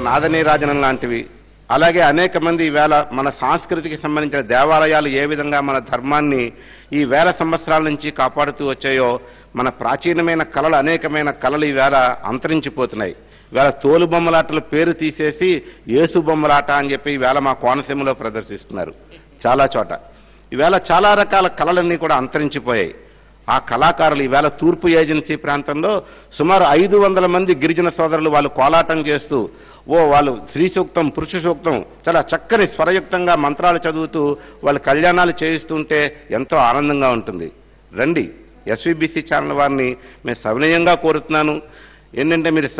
నాదనీరాజనం లాంటివి, అలాగే అనేక మంది ఈవేళ మన సంస్కృతికి సంబంధించిన దేవాలయాలు ఏ విధంగా మన ధర్మాన్ని ఈ వేల సంవత్సరాల నుంచి కాపాడుతూ వచ్చాయో, మన ప్రాచీనమైన కళలు, అనేకమైన కళలు ఈవేళ అంతరించిపోతున్నాయి. ఈవేళ తోలు బొమ్మలాటల పేరు తీసేసి యేసు బొమ్మలాట అని చెప్పి ఈవేళ మా కోనసీమలో ప్రదర్శిస్తున్నారు చాలా చోట. ఈవేళ చాలా రకాల కళలన్నీ కూడా అంతరించిపోయాయి. ఆ కళాకారులు ఈవేళ తూర్పు ఏజెన్సీ ప్రాంతంలో సుమారు 500 మంది గిరిజన సోదరులు వాళ్ళు కోలాటం చేస్తూ, వాళ్ళు స్త్రీ సూక్తం, పురుష సూక్తం చాలా చక్కని స్వరయుక్తంగా మంత్రాలు చదువుతూ వాళ్ళు కళ్యాణాలు చేయిస్తుంటే ఎంతో ఆనందంగా ఉంటుంది. రండి, ఎస్వీబీసీ ఛానల్ వారిని మేము సవినయంగా కోరుతున్నాను. ఏంటంటే మీరు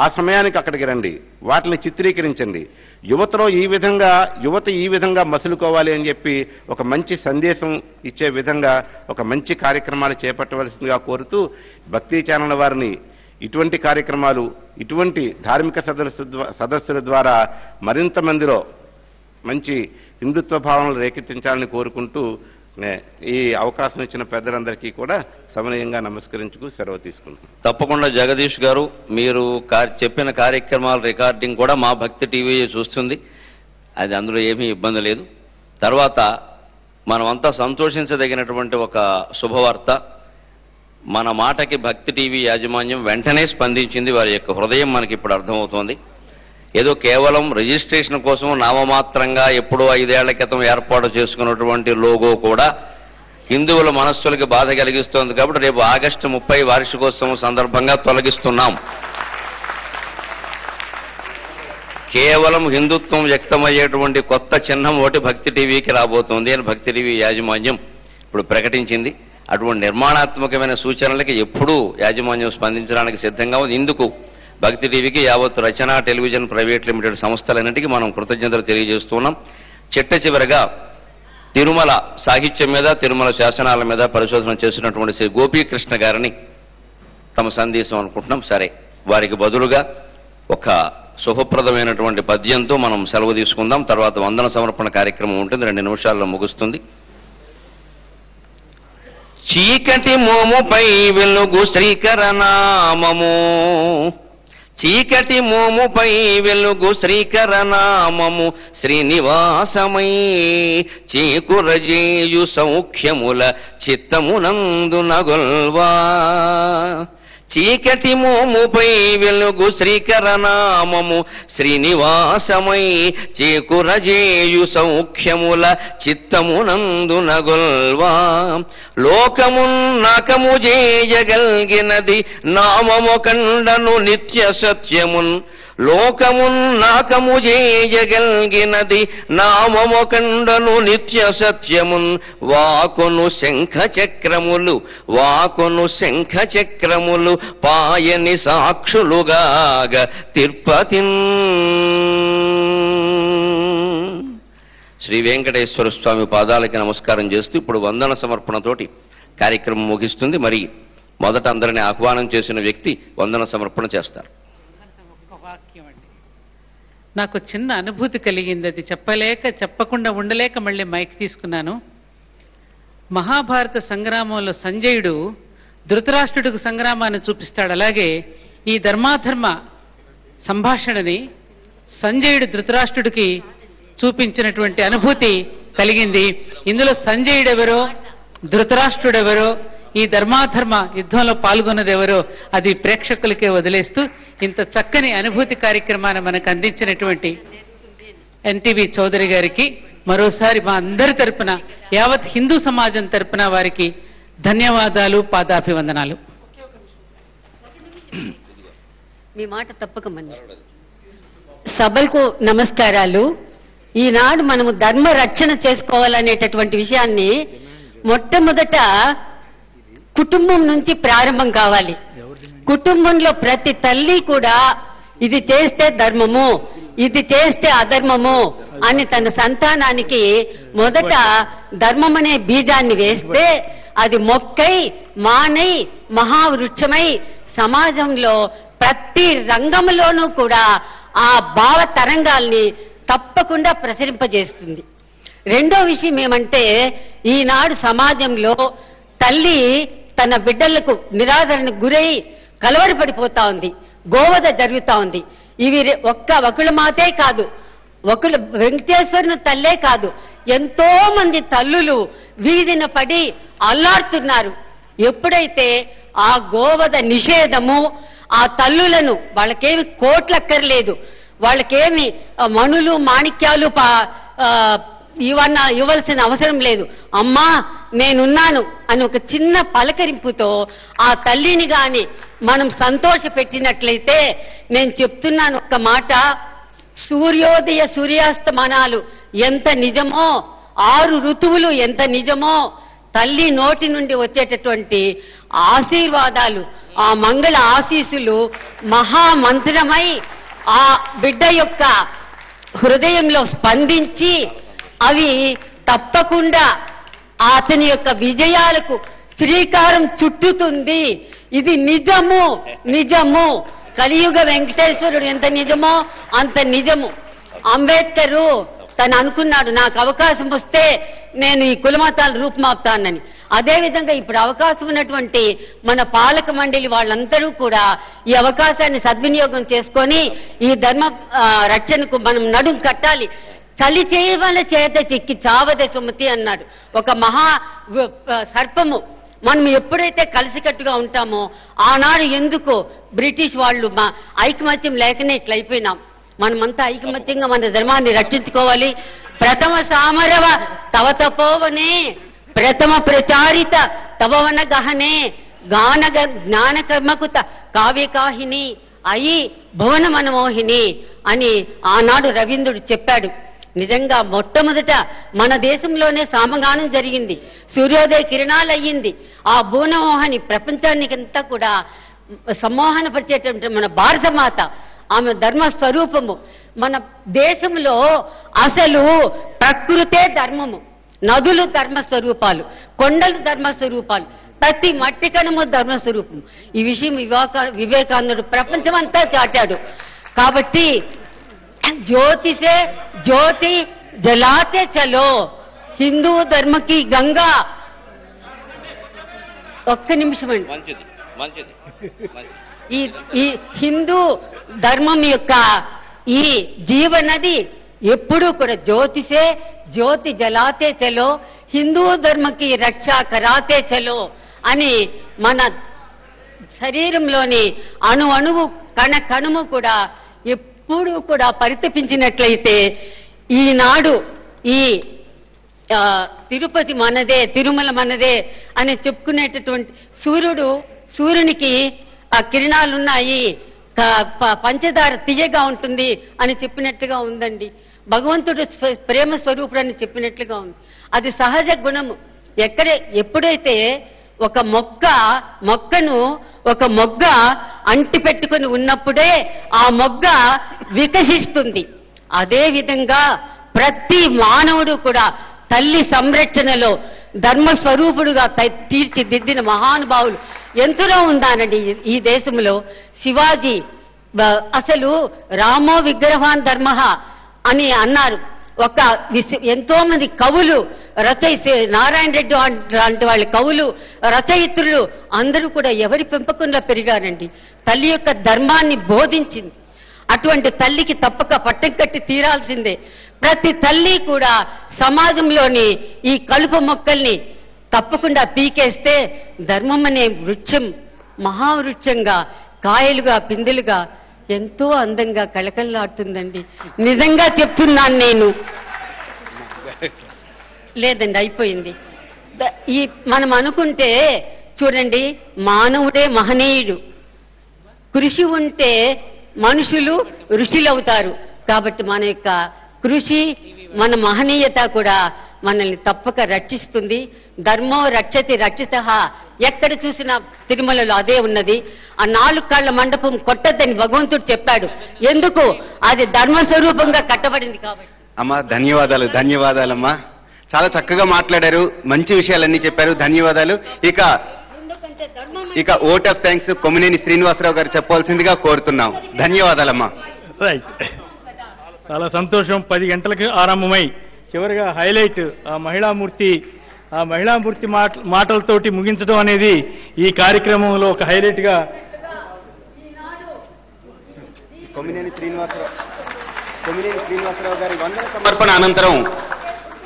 ఆ సమయానికి అక్కడికి రండి, వాటిని చిత్రీకరించండి. యువత ఈ విధంగా మసులుకోవాలి అని చెప్పి ఒక మంచి సందేశం ఇచ్చే విధంగా ఒక మంచి కార్యక్రమాలు చేపట్టవలసిందిగా కోరుతూ, భక్తి ఛానల్ వారిని ఇటువంటి కార్యక్రమాలు, ఇటువంటి ధార్మిక సదస్సుల ద్వారా మరింత మందిలో మంచి హిందుత్వ భావనలు రేకెత్తించాలని కోరుకుంటూ ఈ అవకాశం ఇచ్చిన పెద్దలందరికీ కూడా సమన్వయంగా నమస్కరించుకు సెలవు తీసుకుంటున్నాను. తప్పకుండా జగదీష్ గారు, మీరు చెప్పిన కార్యక్రమాల రికార్డింగ్ కూడా మా భక్తి టీవీ చూస్తుంది. అది అందులో ఏమీ ఇబ్బంది లేదు. తర్వాత మనమంతా సంతోషించదగినటువంటి ఒక శుభవార్త, మన మాటకి భక్తి టీవీ యాజమాన్యం వెంటనే స్పందించింది. వారి యొక్క హృదయం మనకి ఇప్పుడు అర్థమవుతోంది. ఏదో కేవలం రిజిస్ట్రేషన్ కోసం నామమాత్రంగా ఎప్పుడో 5 ఏళ్ల క్రితం ఏర్పాటు చేసుకున్నటువంటి లోగో కూడా హిందువుల మనస్సులకి బాధ కలిగిస్తోంది. కాబట్టి రేపు ఆగస్టు 30 వార్షికోత్సవం సందర్భంగా తొలగిస్తున్నాం. కేవలం హిందుత్వం వ్యక్తమయ్యేటువంటి కొత్త చిహ్నం ఒకటి భక్తి టీవీకి రాబోతోంది అని భక్తి టీవీ యాజమాన్యం ఇప్పుడు ప్రకటించింది. అటువంటి నిర్మాణాత్మకమైన సూచనలకి ఎప్పుడూ యాజమాన్యం స్పందించడానికి సిద్ధంగా ఉంది. ఇందుకు భక్తి టీవీకి యావత్ రచన టెలివిజన్ ప్రైవేట్ లిమిటెడ్ సంస్థలన్నింటికీ మనం కృతజ్ఞతలు తెలియజేస్తున్నాం. చిట్ట చివరగా తిరుమల సాహిత్యం మీద, తిరుమల శాసనాల మీద పరిశోధన చేసినటువంటి శ్రీ గోపీకృష్ణ గారిని తమ సందేశం అనుకుంటున్నాం. సరే, వారికి బదులుగా ఒక శుభప్రదమైనటువంటి పద్యంతో మనం సెలవు తీసుకుందాం. తర్వాత వందన సమర్పణ కార్యక్రమం ఉంటుంది, 2 నిమిషాల్లో ముగుస్తుంది. చీకటి మోముపై వెలుగు శ్రీకరనామము, చీకటి మోముపై వెలుగు శ్రీకరనామము, శ్రీనివాసమై చేకురజేయు సౌఖ్యముల చిత్తమునందు నగొల్వా. చీకటి మోముపై వెలుగు శ్రీకరనామము, శ్రీనివాసమై చేకురజేయు సౌఖ్యముల చిత్తమునందు నగొల్వా. లోకమున్ నాకము చేయగలిగినది నామము కండను నిత్య సత్యమున్, లోకమున్ నాకము చేయగలిగినది నామము కండను నిత్య సత్యమున్. వాకును శంఖ చక్రములు, వాకును శంఖ చక్రములు పాయని సాక్షులుగాగ తిరుపతిన్. శ్రీ వెంకటేశ్వర స్వామి పాదాలకి నమస్కారం చేస్తూ ఇప్పుడు వందన సమర్పణతోటి కార్యక్రమం ముగిస్తుంది. మరి మొదట అందరినీ ఆహ్వానం చేసిన వ్యక్తి వందన సమర్పణ చేస్తారు. నాకు చిన్న అనుభూతి కలిగింది, అది చెప్పకుండా ఉండలేక మళ్ళీ మైక్ తీసుకున్నాను. మహాభారత సంగ్రామంలో సంజయుడు ధృతరాష్ట్రుడికి సంగ్రామాన్ని చూపిస్తాడు. అలాగే ఈ ధర్మాధర్మ సంభాషణని సంజయుడు ధృతరాష్ట్రుడికి చూపించినటువంటి అనుభూతి కలిగింది. ఇందులో సంజయుడెవరో, ధృతరాష్ట్రుడెవరో, ఈ ధర్మాధర్మ యుద్ధంలో పాల్గొన్నదెవరో అది ప్రేక్షకులకే వదిలేస్తూ ఇంత చక్కని అనుభూతి కార్యక్రమాన్ని మనకు అందించినటువంటి ఎన్టీవీ చౌదరి గారికి మరోసారి మా అందరి తరపున, యావత్ హిందూ సమాజం తరపున వారికి ధన్యవాదాలు, పాదాభివందనాలు. మీ మాట తప్పకమని సభలకు నమస్కారాలు. ఈనాడు మనము ధర్మ రక్షణ చేసుకోవాలనేటటువంటి విషయాన్ని మొట్టమొదట కుటుంబం నుంచి ప్రారంభం కావాలి. కుటుంబంలో ప్రతి తల్లి కూడా ఇది చేస్తే ధర్మము, ఇది చేస్తే అధర్మము అని తన సంతానానికి మొదట ధర్మం అనే బీజాన్ని వేస్తే అది మొక్కై మానై మహావృక్షమై సమాజంలో ప్రతి రంగంలోనూ కూడా ఆ భావ తరంగాల్ని తప్పకుండా ప్రసరింపజేస్తుంది. రెండో విషయం ఏమంటే, ఈనాడు సమాజంలో తల్లి తన బిడ్డలకు నిరాదరణకు గురై కలవరపడిపోతా ఉంది, గోవధ జరుగుతా ఉంది. ఇవి ఒకళ్ళు మాతే కాదు, ఒకళ్ళు వెంకటేశ్వరుని తల్లే కాదు, ఎంతో మంది తల్లులు వీధిన పడి అల్లాడుతున్నారు. ఎప్పుడైతే ఆ గోవధ నిషేధము, ఆ తల్లులను, వాళ్ళకేమి కోట్లక్కర్లేదు, వాళ్ళకేమి మణులు మాణిక్యాలు ఇవ్వాల్సిన అవసరం లేదు, అమ్మా నేనున్నాను అని ఒక చిన్న పలకరింపుతో ఆ తల్లిని గాని మనం సంతోష పెట్టినట్లయితే, నేను చెప్తున్నాను ఒక్క మాట, సూర్యోదయ సూర్యాస్తమానాలు ఎంత నిజమో, 6 ఋతువులు ఎంత నిజమో, తల్లి నోటి నుండి వచ్చేటటువంటి ఆశీర్వాదాలు, ఆ మంగళ ఆశీస్సులు మహామంత్రమై ఆ బిడ్డ యొక్క హృదయంలో స్పందించి అవి తప్పకుండా అతని యొక్క విజయాలకు శ్రీకారం చుట్టుతుంది. ఇది నిజము, నిజము. కలియుగ వెంకటేశ్వరుడు ఎంత నిజమో అంత నిజము. అంబేద్కరు తను అనుకున్నాడు, నాకు అవకాశం వస్తే నేను ఈ కులమతాలు రూపుమాపుతానని. అదేవిధంగా ఇప్పుడు అవకాశం ఉన్నటువంటి మన పాలక మండలి వాళ్ళందరూ కూడా ఈ అవకాశాన్ని సద్వినియోగం చేసుకొని ఈ ధర్మ రక్షణకు మనం నడుం కట్టాలి. చలి చేయవల చేత చిక్కి చావదే సుమతి అన్నాడు ఒక మహా సర్పము. మనం ఎప్పుడైతే కలిసికట్టుగా ఉంటామో, ఆనాడు ఎందుకు బ్రిటిష్ వాళ్ళు మా ఐకమత్యం లేకనే ఇట్లయిపోయినాం. మనమంతా ఐకమత్యంగా మన ధర్మాన్ని రక్షించుకోవాలి. ప్రథమ సామరవ తవ తపోవనే, ప్రథమ ప్రచారిత తవవన గహనే, జ్ఞాన కర్మకుత కావ్యకాహిని అయి భువన మనమోహిని అని ఆనాడు రవీంద్రుడు చెప్పాడు. నిజంగా మొట్టమొదట మన దేశంలోనే సామగానం జరిగింది, సూర్యోదయ కిరణాలు అయ్యింది. ఆ భువనమోహని ప్రపంచానికంతా కూడా సమ్మోహనపరిచేటువంటి మన భారతమాత, ఆమె ధర్మ స్వరూపము. మన దేశంలో అసలు ప్రకృతే ధర్మము, నదులు ధర్మస్వరూపాలు, కొండలు ధర్మస్వరూపాలు, ప్రతి మట్టి కణము ధర్మస్వరూపము. ఈ విషయం వివేకానందుడు ప్రపంచమంతా చాటాడు. కాబట్టి జ్యోతిసే జ్యోతి జలాతే చలో, హిందూ ధర్మకి గంగా. ఒక్క నిమిషం అండి. ఈ హిందూ ధర్మం యొక్క ఈ జీవనది ఎప్పుడూ కూడా జ్యోతిసే జ్యోతి జలాతే చలో, హిందూ ధర్మకి రక్ష కరాతే చలో అని మన శరీరంలోని అణువు కణము కూడా ఎప్పుడూ కూడా పరితపించినట్లయితే, ఈనాడు ఈ తిరుపతి మనదే, తిరుమల మనదే అని చెప్పుకునేటటువంటి సూర్యునికి ఆ కిరణాలున్నాయి, పంచదార తీయగా ఉంటుంది అని చెప్పినట్లుగా ఉందండి. భగవంతుడు ప్రేమ స్వరూపుడు అని చెప్పినట్లుగా ఉంది. అది సహజ గుణము. ఎప్పుడైతే ఒక మొక్కను ఒక మొగ్గ అంటి పెట్టుకుని ఉన్నప్పుడే ఆ మొగ్గ వికసిస్తుంది. అదే విధంగా ప్రతి మానవుడు కూడా తల్లి సంరక్షణలో ధర్మస్వరూపుడుగా తీర్చిదిద్దిన మహానుభావులు ఎంతలో ఉందానండి ఈ దేశంలో. శివాజీ అసలు రామో విగ్రహాన్ ధర్మ అని అన్నారు. ఎంతో మంది కవులు నారాయణ రెడ్డి లాంటి వాళ్ళ కవులు రచయిత్రులు అందరూ కూడా ఎవరి పెంపకంలో పెరిగారండి. తల్లి యొక్క ధర్మాన్ని బోధించింది. అటువంటి తల్లికి తప్పక పట్టం కట్టి తీరాల్సిందే. ప్రతి తల్లి కూడా సమాజంలోని ఈ కలుపు మొక్కల్ని తప్పకుండా పీకేస్తే ధర్మం అనే వృక్షం మహావృక్షంగా కాయలుగా పిందెలుగా ఎంతో అందంగా కళకళలాడుతుందండి. నిజంగా చెప్తున్నాను నేను. లేదండి, అయిపోయింది. మనం అనుకుంటే చూడండి, మానవుడే మహనీయుడు. కృషి ఉంటే మనుషులు ఋషులవుతారు. కాబట్టి మన యొక్క కృషి, మన మహనీయత కూడా మనల్ని తప్పక రక్షిస్తుంది. ధర్మో రక్షతి రక్షిత. ఎక్కడ చూసినా తిరుమలలో అదే ఉన్నది. ఆ 4 కాళ్ల మండపం కొట్టద్దని భగవంతుడు చెప్పాడు. ఎందుకు? అది ధర్మస్వరూపంగా కట్టబడింది కాబట్టి. అమ్మా ధన్యవాదాలమ్మా. చాలా చక్కగా మాట్లాడారు, మంచి విషయాలన్నీ చెప్పారు. ధన్యవాదాలు. ఇక vote of thanks Kommineni Srinivasarao గారు చెప్పవలసిందిగా కోరుతున్నాం. ధన్యవాదాలమ్మా. రైట్, చాలా సంతోషం. 10 గంటలకు ఆరంభమై చివరిగా హైలైట్ ఆ మహిళామూర్తి మాటలతోటి ముగించడం అనేది ఈ కార్యక్రమంలో ఒక హైలైట్గా కొమ్మినేని శ్రీనివాసరావు గారి వందన సమర్పణ అనంతరం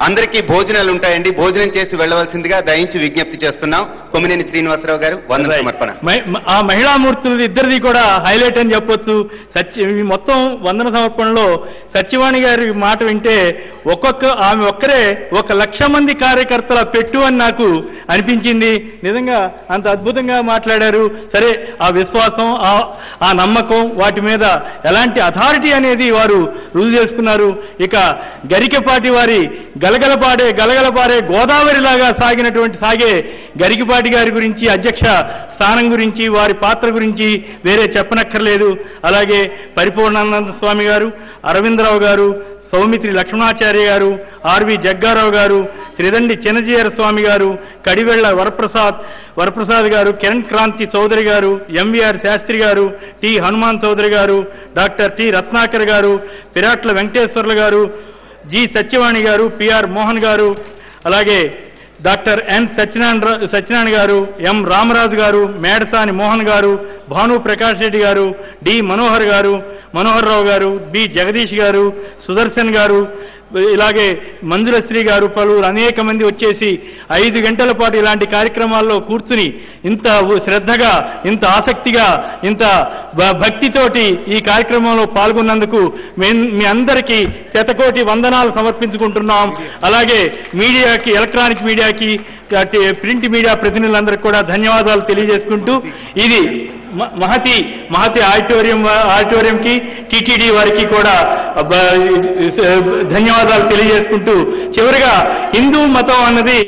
అందరికీ భోజనాలు ఉంటాయండి. భోజనం చేసి వెళ్ళవలసిందిగా దయించి విజ్ఞప్తి చేస్తున్నాం. కొమ్మినేని శ్రీనివాసరావు గారు వందన సమర్పణ. ఆ మహిళామూర్తులు ఇద్దరిది కూడా హైలైట్ అని చెప్పొచ్చు. మొత్తం వందన సమర్పణలో సత్యవాణి గారి మాట వింటే ఆమె ఒక్కరే 1,00,000 మంది కార్యకర్తల పెట్టు అని నాకు అనిపించింది. నిజంగా అంత అద్భుతంగా మాట్లాడారు. సరే, ఆ విశ్వాసం, ఆ నమ్మకం, వాటి మీద ఎలాంటి అథారిటీ అనేది వారు రుజువు చేసుకున్నారు. ఇక గరికపాటి వారి గలగలపాడే గోదావరిలాగా సాగే గరికపాటి గారి గురించి, అధ్యక్ష స్థానం గురించి, వారి పాత్ర గురించి వేరే చెప్పనక్కర్లేదు. అలాగే పరిపూర్ణానంద స్వామి గారు, అరవిందరావు గారు, సౌమిత్రి లక్ష్మణాచార్య గారు, ఆర్వి జగ్గారావు గారు, త్రిదండి చిన్నజీయర స్వామి గారు, కడివెళ్ల వరప్రసాద్ గారు, కిరణ్ క్రాంతి చౌదరి గారు, ఎంవీఆర్ శాస్త్రి గారు, టి హనుమాన్ చౌదరి గారు, డాక్టర్ టి రత్నాకర్ గారు, పిరాట్ల వెంకటేశ్వర్లు గారు, జి సత్యవాణి గారు, పిఆర్ మోహన్ గారు, అలాగే డాక్టర్ ఎన్ సత్యనారాయణ గారు, ఎం రామరాజు గారు, మేడసాని మోహన్ గారు, భాను ప్రకాష్ రెడ్డి గారు, డి మనోహర్ రావు గారు, బి జగదీష్ గారు, సుదర్శన్ గారు, ఇలాగే మంజులశ్రీ గారు, పలువురు అనేక మంది వచ్చేసి 5 గంటల పాటు ఇలాంటి కార్యక్రమాల్లో కూర్చుని ఇంత శ్రద్ధగా, ఇంత ఆసక్తిగా, ఇంత భక్తితోటి ఈ కార్యక్రమంలో పాల్గొన్నందుకు మీ అందరికీ శతకోటి వందనాలు సమర్పించుకుంటున్నాం. అలాగే మీడియాకి, ఎలక్ట్రానిక్ మీడియాకి, ప్రింట్ మీడియా ప్రతినిధులందరికీ కూడా ధన్యవాదాలు తెలియజేసుకుంటూ, ఇది మహతి ఆడిటోరియంకి, టీటీడీ వారికి కూడా ధన్యవాదాలు తెలియజేసుకుంటూ, చివరిగా హిందూ మతం అన్నది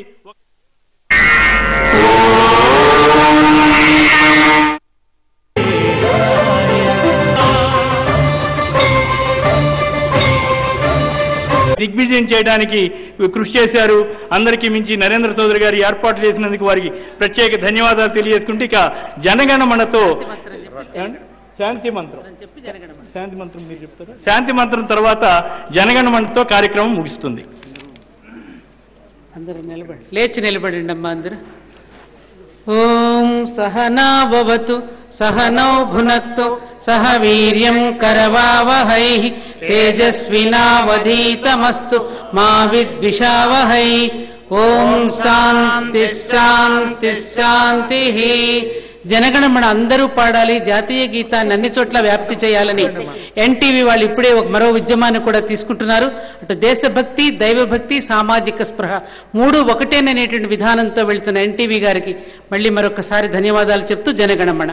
దిగ్విజయం చేయడానికి కృషి చేశారు. అందరికీ మించి నరేంద్ర చౌదరి గారు ఏర్పాటు చేసినందుకు వారికి ప్రత్యేక ధన్యవాదాలు తెలియజేసుకుంటూ, ఇక జనగణమనతో శాంతి మంత్రం మీరు చెప్తారా? శాంతి మంత్రం తర్వాత జనగణమనతో కార్యక్రమం ముగుస్తుంది. అందరూ లేచి నిలబడండి అమ్మా అందరూ. ఓం సహనా భవతు సహనౌ భునక్తు సహ వీర్యం కరవావహై తేజస్వినావధీతమస్తు మా విద్విషావహై. ఓం శాంతి శాంతి శాంతి. జనగణమన అందరూ పాడాలి. జాతీయ గీతాన్ని అన్ని చోట్ల వ్యాప్తి చేయాలని ఎన్టీవీ వాళ్ళు ఇప్పుడే మరో ఉద్యమాన్ని కూడా తీసుకుంటున్నారు. అటు దేశభక్తి, దైవభక్తి, సామాజిక స్పృహ 3 ఒకటేననేటువంటి విధానంతో వెళ్తున్న ఎన్టీవీ గారికి మళ్ళీ మరొకసారి ధన్యవాదాలు చెప్తూ జనగణమన.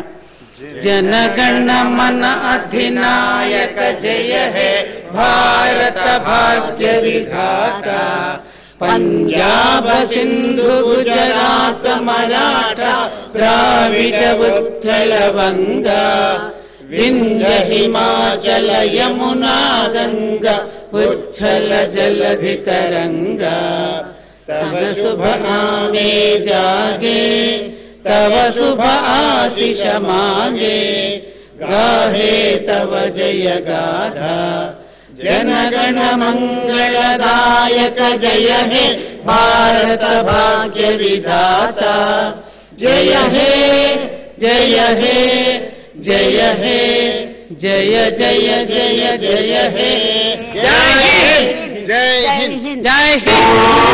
జనగణమన అధినాయక జయ హే భారత భాగ్య విధాత. పంజాబ సింధు గుజరాత మరాఠా ద్రావిడ ఉత్కళ వంగ వింధ్య హిమాచల యమునా గంగ ఉచ్ఛల జలధి తరంగ. తవ శుభ నామే జాగే తవ శుభ ఆశిష మాంగే గాహే తవ జయ గాథా. जनगण मंगलदायक जय हे भारत भाग्य विधाता. जय हे जय हे जय हे जय जय जय जय हे. जय हिंद जय हिंद जय हिंद.